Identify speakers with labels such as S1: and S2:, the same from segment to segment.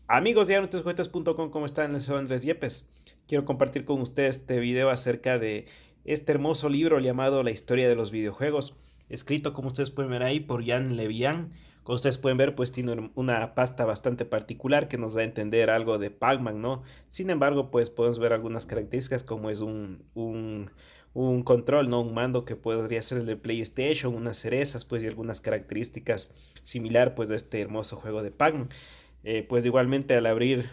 S1: Amigos de AnotesJuguetes.com, ¿cómo están? Soy Andrés Yepes. Quiero compartir con ustedes este video acerca de este hermoso libro llamado La historia de los videojuegos, escrito como ustedes pueden ver ahí por Jan Levian. Como ustedes pueden ver, pues tiene una pasta bastante particular que nos da a entender algo de Pac-Man, ¿no? Sin embargo, pues podemos ver algunas características como es un control, ¿no? Un mando que podría ser el de PlayStation, unas cerezas, pues y algunas características similar, pues de este hermoso juego de Pac-Man. Pues igualmente al abrir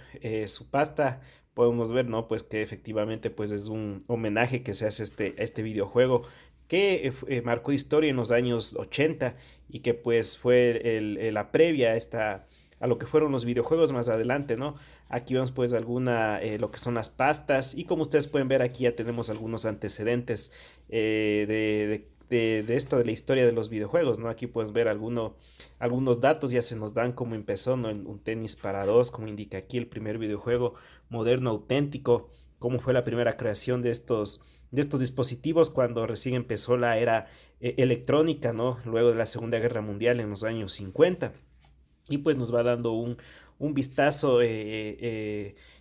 S1: su pasta podemos ver, ¿no? Pues que efectivamente pues es un homenaje que se hace a este videojuego que marcó historia en los años 80 y que pues fue la previa a lo que fueron los videojuegos más adelante, ¿no? Aquí vemos pues lo que son las pastas y como ustedes pueden ver aquí ya tenemos algunos antecedentes de esto de la historia de los videojuegos, ¿no? Aquí puedes ver algunos datos ya se nos dan cómo empezó, ¿no? En un tenis para dos, como indica aquí el primer videojuego moderno auténtico, cómo fue la primera creación de estos dispositivos cuando recién empezó la era electrónica, ¿no? Luego de la Segunda Guerra Mundial en los años 50 y pues nos va dando un vistazo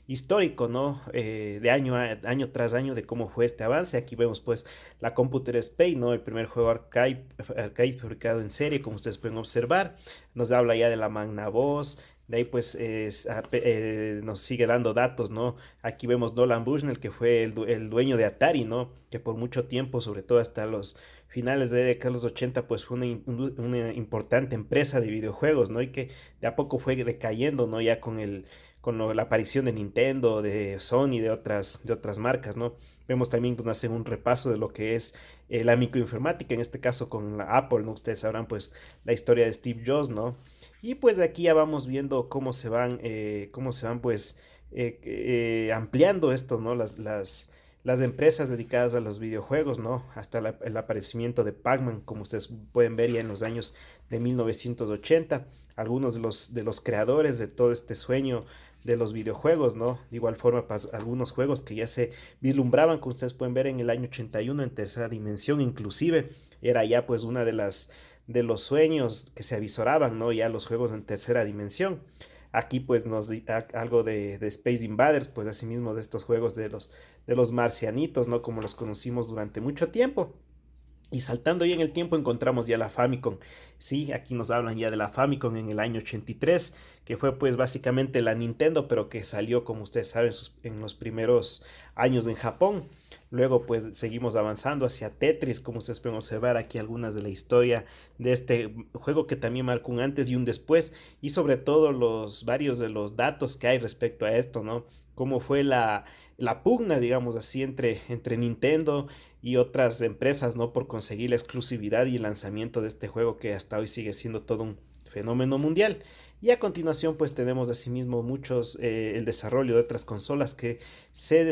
S1: histórico, ¿no? De año tras año de cómo fue este avance. Aquí vemos pues la Computer Space, ¿no? El primer juego arcade fabricado en serie, como ustedes pueden observar. Nos habla ya de la Magnavox. De ahí pues nos sigue dando datos, ¿no? Aquí vemos Nolan Bushnell, que fue el dueño de Atari, ¿no? Que por mucho tiempo, sobre todo hasta los finales de década de los 80, pues fue una importante empresa de videojuegos, ¿no? Y que de a poco fue decayendo, ¿no? Ya la aparición de Nintendo, de Sony, de otras marcas, ¿no? Vemos también donde hacen un repaso de lo que es la microinformática, en este caso con la Apple, ¿no? Ustedes sabrán pues la historia de Steve Jobs, ¿no? Y pues de aquí ya vamos viendo cómo se van pues ampliando esto, ¿no? Las empresas dedicadas a los videojuegos, ¿no? Hasta el aparecimiento de Pac-Man, como ustedes pueden ver ya en los años de 1980, algunos de los creadores de todo este sueño de los videojuegos, ¿no? De igual forma, algunos juegos que ya se vislumbraban, como ustedes pueden ver en el año 81 en tercera dimensión, inclusive era ya pues una de los sueños que se avisoraban, ¿no? Ya los juegos en tercera dimensión. Aquí pues algo de Space Invaders, pues asimismo de estos juegos de los marcianitos, ¿no? Como los conocimos durante mucho tiempo. Y saltando ya en el tiempo encontramos ya la Famicom. Sí, aquí nos hablan ya de la Famicom en el año 83, que fue pues básicamente la Nintendo, pero que salió, como ustedes saben, en los primeros años en Japón. Luego pues seguimos avanzando hacia Tetris, como ustedes pueden observar aquí algunas de la historia de este juego que también marcó un antes y un después, y sobre todo varios de los datos que hay respecto a esto, ¿no? Cómo fue la pugna, digamos así, entre Nintendo y otras empresas, ¿no? Por conseguir la exclusividad y el lanzamiento de este juego que hasta hoy sigue siendo todo un fenómeno mundial. Y a continuación, pues tenemos asimismo el desarrollo de otras consolas que se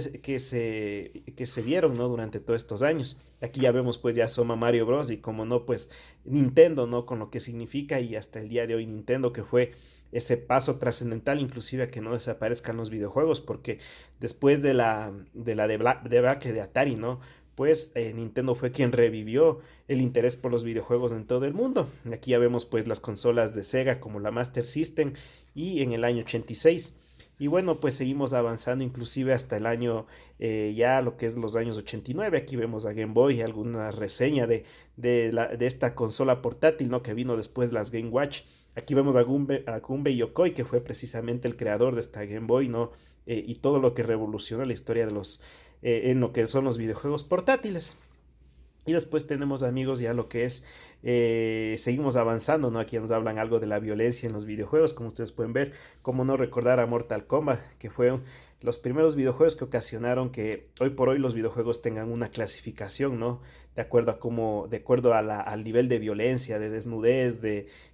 S1: dieron, ¿no? Durante todos estos años. Aquí ya vemos, pues, ya asoma Mario Bros. Y como no, pues, Nintendo, ¿no? Con lo que significa y hasta el día de hoy Nintendo, que fue ese paso trascendental, inclusive a que no desaparezcan los videojuegos, porque después de la debacle de Atari, ¿no? Pues Nintendo fue quien revivió el interés por los videojuegos en todo el mundo. Aquí ya vemos pues las consolas de Sega como la Master System y en el año 86. Y bueno, pues seguimos avanzando inclusive hasta el año ya lo que es los años 89. Aquí vemos a Game Boy, alguna reseña de esta consola portátil, ¿no? Que vino después las Game Watch. Aquí vemos a Gunpei Yokoi, que fue precisamente el creador de esta Game Boy, ¿no? Y todo lo que revolucionó la historia en lo que son los videojuegos portátiles. Y después tenemos amigos ya lo que es, seguimos avanzando, ¿no? Aquí nos hablan algo de la violencia en los videojuegos, como ustedes pueden ver, cómo no recordar a Mortal Kombat, que fue los primeros videojuegos que ocasionaron que hoy por hoy los videojuegos tengan una clasificación, ¿no? De acuerdo al nivel de violencia, de desnudez,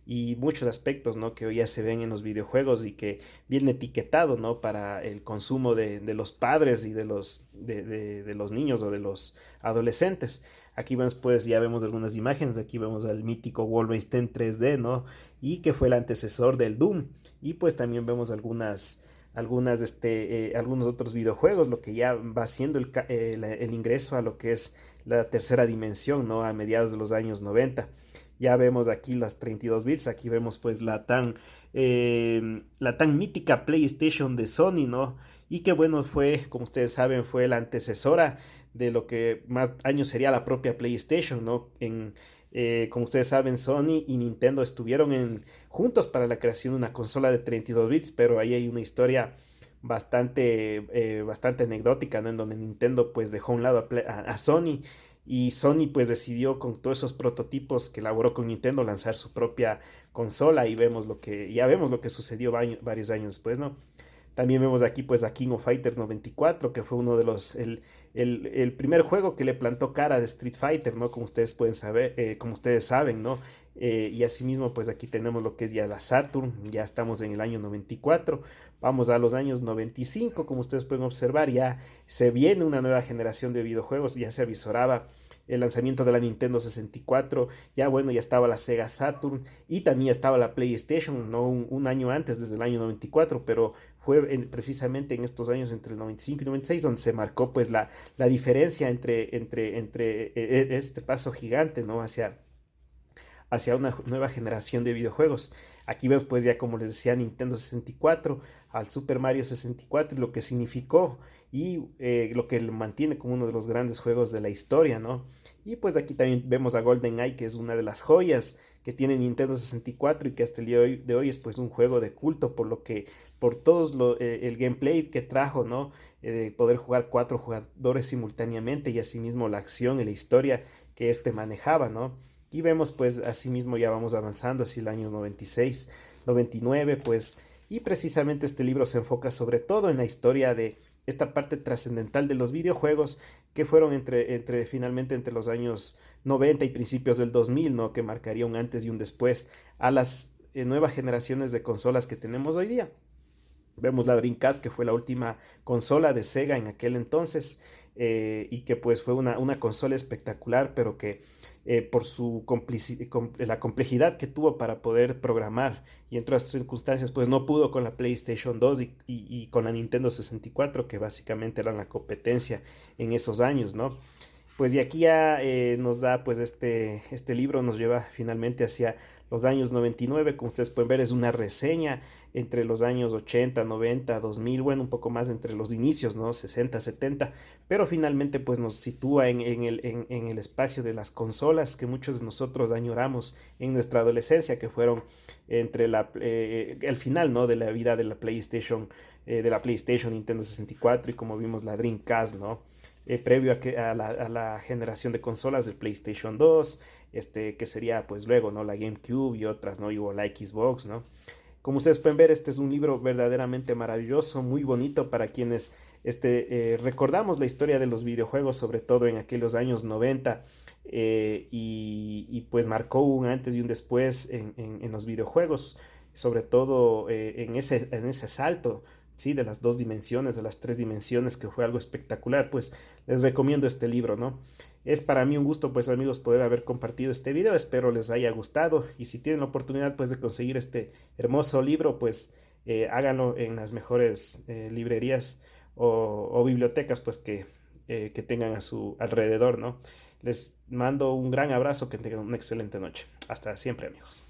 S1: y muchos aspectos, ¿no? Que hoy ya se ven en los videojuegos y que viene etiquetado, ¿no? Para el consumo de los padres y de los niños o de los adolescentes. Aquí vemos, pues, ya vemos algunas imágenes. Aquí vemos al mítico Wolfenstein 3D, ¿no? Y que fue el antecesor del Doom. Y pues también vemos algunos otros videojuegos, lo que ya va siendo el ingreso a lo que es la tercera dimensión, ¿no? A mediados de los años 90. Ya vemos aquí las 32 bits, aquí vemos pues la tan mítica PlayStation de Sony, ¿no? Y que bueno, fue, como ustedes saben, fue la antecesora de lo que más años sería la propia PlayStation, ¿no? Como ustedes saben, Sony y Nintendo estuvieron juntos para la creación de una consola de 32 bits, pero ahí hay una historia bastante anecdótica, ¿no? En donde Nintendo pues dejó a un lado a Sony y Sony pues decidió con todos esos prototipos que elaboró con Nintendo lanzar su propia consola y ya vemos lo que sucedió varios años después, ¿no? También vemos aquí pues a King of Fighters 94, que fue uno de el primer juego que le plantó cara de Street Fighter, ¿no? Como ustedes pueden saber, como ustedes saben, ¿no? Y asimismo pues aquí tenemos lo que es ya la Saturn, ya estamos en el año 94, vamos a los años 95, como ustedes pueden observar, ya se viene una nueva generación de videojuegos, ya se avisoraba el lanzamiento de la Nintendo 64, ya bueno, ya estaba la Sega Saturn y también estaba la PlayStation, ¿no? Un año antes, desde el año 94, pero fue precisamente en estos años entre el 95 y 96 donde se marcó pues la diferencia entre este paso gigante, ¿no? Hacia una nueva generación de videojuegos. Aquí vemos pues ya como les decía Nintendo 64 al Super Mario 64 y lo que significó y lo que lo mantiene como uno de los grandes juegos de la historia, ¿no? Y pues aquí también vemos a GoldenEye, que es una de las joyas que tiene Nintendo 64 y que hasta el día de hoy es pues un juego de culto por todos el gameplay que trajo, ¿no? Poder jugar 4 jugadores simultáneamente y asimismo la acción y la historia que este manejaba, ¿no? Y vemos pues asimismo ya vamos avanzando hacia el año 96, 99 pues, y precisamente este libro se enfoca sobre todo en la historia de esta parte trascendental de los videojuegos que fueron finalmente entre los años 90 y principios del 2000, ¿no? Que marcaría un antes y un después a las nuevas generaciones de consolas que tenemos hoy día. Vemos la Dreamcast, que fue la última consola de Sega en aquel entonces, y que pues fue una consola espectacular, pero que por la complejidad que tuvo para poder programar y en otras circunstancias, pues no pudo con la PlayStation 2 y con la Nintendo 64, que básicamente eran la competencia en esos años, ¿no? Pues de aquí ya nos da, pues este libro nos lleva finalmente hacia los años 99, como ustedes pueden ver, es una reseña entre los años 80, 90, 2000, bueno, un poco más entre los inicios, ¿no? 60, 70, pero finalmente pues nos sitúa en el espacio de las consolas que muchos de nosotros añoramos en nuestra adolescencia, que fueron el final, ¿no? De la vida de la PlayStation Nintendo 64 y como vimos la Dreamcast, ¿no? Previo a la generación de consolas del PlayStation 2, que sería pues luego, ¿no? La GameCube y otras, ¿no? Y hubo la Xbox, ¿no? Como ustedes pueden ver, este es un libro verdaderamente maravilloso, muy bonito para quienes recordamos la historia de los videojuegos, sobre todo en aquellos años 90, pues marcó un antes y un después en los videojuegos, sobre todo en ese salto, ¿sí? De las 2 dimensiones, de las 3 dimensiones, que fue algo espectacular, pues les recomiendo este libro, ¿no? Es para mí un gusto, pues amigos, poder haber compartido este video. Espero les haya gustado y si tienen la oportunidad, pues de conseguir este hermoso libro, pues háganlo en las mejores librerías o bibliotecas, pues que tengan a su alrededor, ¿no? Les mando un gran abrazo, que tengan una excelente noche. Hasta siempre, amigos.